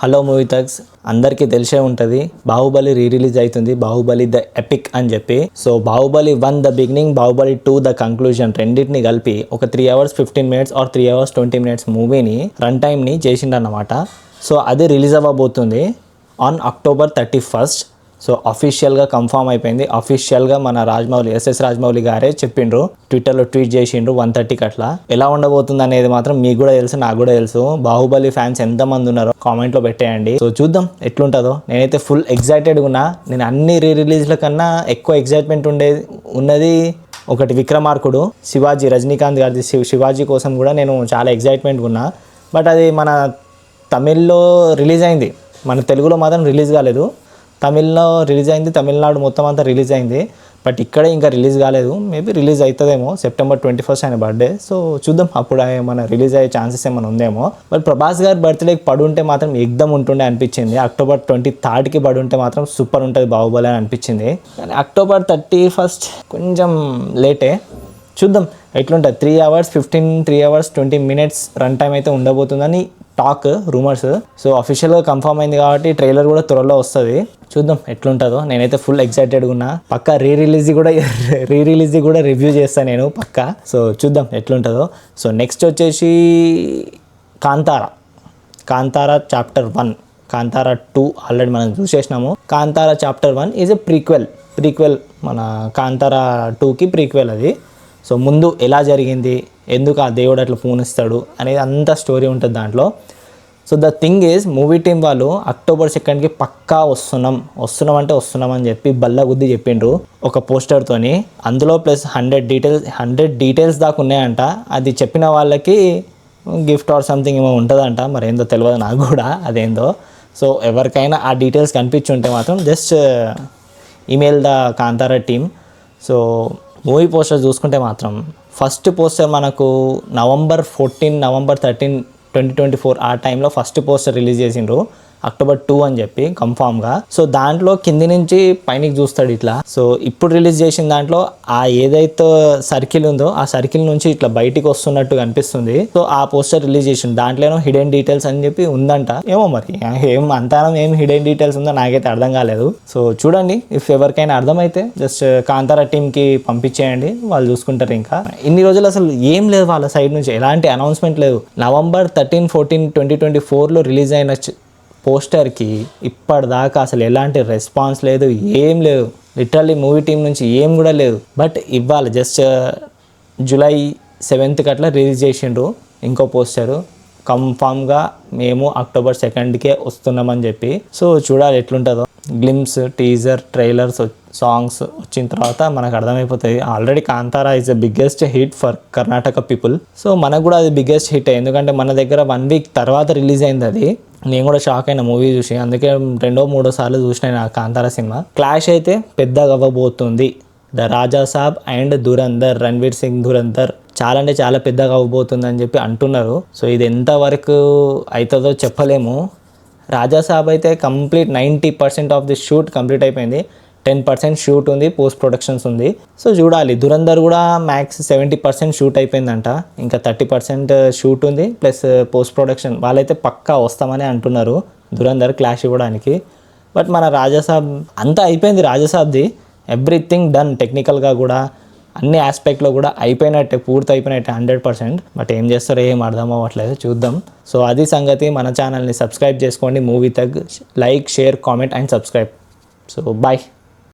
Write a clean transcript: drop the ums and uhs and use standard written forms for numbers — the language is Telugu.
హలో మూవీ థగ్స్ అందరికీ తెలిసే ఉంటుంది. బాహుబలి రిలీజ్ అవుతుంది, బాహుబలి ద ఎపిక్ అని చెప్పి. So Baahubali 1 the beginning, Baahubali 2 the conclusion రెండింటిని కలిపి ఒక 3 hours 15 minutes or 3 hours 20 minutes మూవీని రన్ టైమ్ని చేసిండన్నమాట. సో అది రిలీజ్ అవ్వబోతుంది ఆన్ October 31st. సో అఫీషియల్గా కన్ఫామ్ అయిపోయింది. అఫీషియల్గా మన రాజమౌళి ఎస్ఎస్ రాజమౌళి గారే చెప్పిండ్రు, ట్విట్టర్లో ట్వీట్ చేసిండ్రు 1:30కి అట్లా. ఎలా ఉండబోతుంది అనేది మాత్రం మీకు కూడా తెలుసు, నాకు కూడా తెలుసు. బాహుబలి ఫ్యాన్స్ ఎంతమంది ఉన్నారో కామెంట్లో పెట్టేయండి. సో చూద్దాం ఎట్లుంటుందో. నేనైతే ఫుల్ ఎగ్జైటెడ్గా ఉన్నా. నేను అన్ని రిలీజ్ల కన్నా ఎక్కువ ఎగ్జైట్మెంట్ ఉన్నది ఒకటి విక్రమార్కుడు, శివాజీ, రజనీకాంత్ గారిది శివాజీ కోసం కూడా నేను చాలా ఎగ్జైట్మెంట్గా ఉన్నా. బట్ అది మన తమిళ్లో రిలీజ్ అయింది, మన తెలుగులో మాత్రం రిలీజ్ కాలేదు. తమిళ్లో రిలీజ్ అయింది, తమిళనాడు మొత్తం అంతా రిలీజ్ అయింది. బట్ ఇక్కడే ఇంకా రిలీజ్ కాలేదు. మేబీ రిలీజ్ అవుతుందేమో. September 21st ఆయన బర్త్డే. సో చూద్దాం అప్పుడు ఏమైనా రిలీజ్ అయ్యే ఛాన్సెస్ ఏమైనా ఉందేమో. బట్ ప్రభాస్ గారి బర్త్డేకి పడుంటే మాత్రం ఎగ్దమ్ ఉంటుండే అనిపించింది. October 23కి పడుంటే మాత్రం సూపర్ ఉంటుంది బాహుబలి అని అనిపించింది. కానీ October 31st కొంచెం లేటే. చూద్దాం ఎట్లుంటుంది. 3 hours 20 minutes రన్ టైం అయితే ఉండబోతుందని టాక్, రూమర్స్. సో అఫీషియల్గా కన్ఫర్మ్ అయింది కాబట్టి ట్రైలర్ కూడా త్వరలో వస్తుంది. చూద్దాం ఎట్లుంటుందో. నేనైతే ఫుల్ ఎక్సైటెడ్గా ఉన్నా. పక్కా రీ రిలీజ్ కూడా రివ్యూ చేస్తాను నేను పక్కా. సో చూద్దాం ఎట్లుంటుందో. సో నెక్స్ట్ వచ్చేసి కాంతారా చాప్టర్ 1, కాంతారా 2 ఆల్రెడీ మనం చూసేసినాము. Kantara chapter 1 is a prequel మన కాంతారా 2కి ప్రీక్వెల్ అది. సో ముందు ఎలా జరిగింది, ఎందుకు ఆ దేవుడు అట్లా పూనిస్తాడు అనేది అంత స్టోరీ ఉంటుంది దాంట్లో. So the thing is movie team వాళ్ళు October 2కి పక్కా వస్తున్నాం అని చెప్పి బల్ల గుద్ది చెప్పిండ్రు ఒక పోస్టర్తోని. అందులో ప్లస్ 100 డీటెయిల్స్ దాకా ఉన్నాయంట. అది చెప్పిన వాళ్ళకి గిఫ్ట్ ఆర్ సంథింగ్ ఏమో ఉంటుందంట. మరి ఏందో తెలియదు నాకు కూడా అదేందో. సో ఎవరికైనా ఆ డీటెయిల్స్ కనిపించుంటే మాత్రం just email the Kantara team. So movie poster చూసుకుంటే మాత్రం ఫస్ట్ పోస్టర్ మనకు November 13, 2024 ఆ టైంలో ఫస్ట్ పోస్టర్ రిలీజ్ చేసిండ్రు, October 2 అని చెప్పి కన్ఫామ్గా. సో దాంట్లో కింది నుంచి పైనకి చూస్తాడు ఇట్లా. సో ఇప్పుడు రిలీజ్ చేసిన దాంట్లో ఆ ఏదైతే సర్కిల్ ఉందో ఆ సర్కిల్ నుంచి ఇట్లా బయటికి వస్తున్నట్టు కనిపిస్తుంది. సో ఆ పోస్టర్ రిలీజ్ చేసిండు. దాంట్లోనో హిడెన్ డీటెయిల్స్ అని చెప్పి ఉందంట. ఏమో మరి ఏం హిడెన్ డీటెయిల్స్ ఉందో నాకైతే అర్థం కాలేదు. సో చూడండి, ఇఫ్ ఎవరికైనా అర్థమైతే జస్ట్ కాంతారా టీమ్కి పంపించేయండి, వాళ్ళు చూసుకుంటారు. ఇంకా ఇన్ని రోజులు అసలు ఏం లేదు వాళ్ళ సైడ్ నుంచి, ఎలాంటి అనౌన్స్మెంట్ లేదు. November 13, 14, 2024లో రిలీజ్ అయిన పోస్టర్కి ఇప్పటిదాకా అసలు ఎలాంటి రెస్పాన్స్ లేదు, ఏం లేదు. లిటరల్లీ మూవీ టీం నుంచి ఏం కూడా లేదు. బట్ ఇవాళ జస్ట్ July 7th అట్లా రిలీజ్ చేసిండ్రు ఇంకో పోస్టరు. కన్ఫామ్గా మేము October 2కే వస్తున్నామని చెప్పి. సో చూడాలి ఎట్లుంటుందో. గ్లిమ్స్, టీజర్, ట్రైలర్స్, సాంగ్స్ వచ్చిన తర్వాత మనకు అర్థమైపోతుంది. Already Kantara is the biggest hit for Karnataka people. So మనకు కూడా అది బిగ్గెస్ట్ హిట్, ఎందుకంటే మన దగ్గర 1 week తర్వాత రిలీజ్ అయింది అది. నేను కూడా షాక్ అయిన మూవీ చూసి, అందుకే 2-3 సార్లు చూసిన ఆ కాంతారా సినిమా. క్లాష్ అయితే పెద్దగా అవ్వబోతుంది. ద రాజా సాబ్ అండ్ ధురంధర్, రణ్వీర్ సింగ్ ధురంధర్ చాలా అంటే చాలా పెద్దగా అవ్వబోతుంది అని చెప్పి అంటున్నారు. సో ఇది ఎంతవరకు అవుతుందో చెప్పలేము. రాజా సాబ్ అయితే complete 90% of the shoot complete అయిపోయింది. 10% షూట్ ఉంది, పోస్ట్ ప్రొడక్షన్స్ ఉంది. సో చూడాలి. ధురంధర్ కూడా మ్యాక్స్ 70% షూట్ అయిపోయిందంట. ఇంకా 30% షూట్ ఉంది ప్లస్ పోస్ట్ ప్రొడక్షన్. వాళ్ళైతే పక్కా వస్తామని అంటున్నారు ధురంధర్ క్లాష్ ఇవ్వడానికి. బట్ మన రాజాసాబ్ అంతా అయిపోయింది. రాజాసాబ్ది ఎవ్రీథింగ్ డన్, టెక్నికల్గా కూడా అన్ని ఆస్పెక్ట్లో కూడా అయిపోయినట్టే, పూర్తి అయిపోయినట్టే 100%. బట్ ఏం చేస్తారో ఏం అర్థం అవ్వట్లేదు, చూద్దాం. సో అది సంగతి. మన ఛానల్ని సబ్స్క్రైబ్ చేసుకోండి movie thug. Like, share, comment and subscribe. So bye.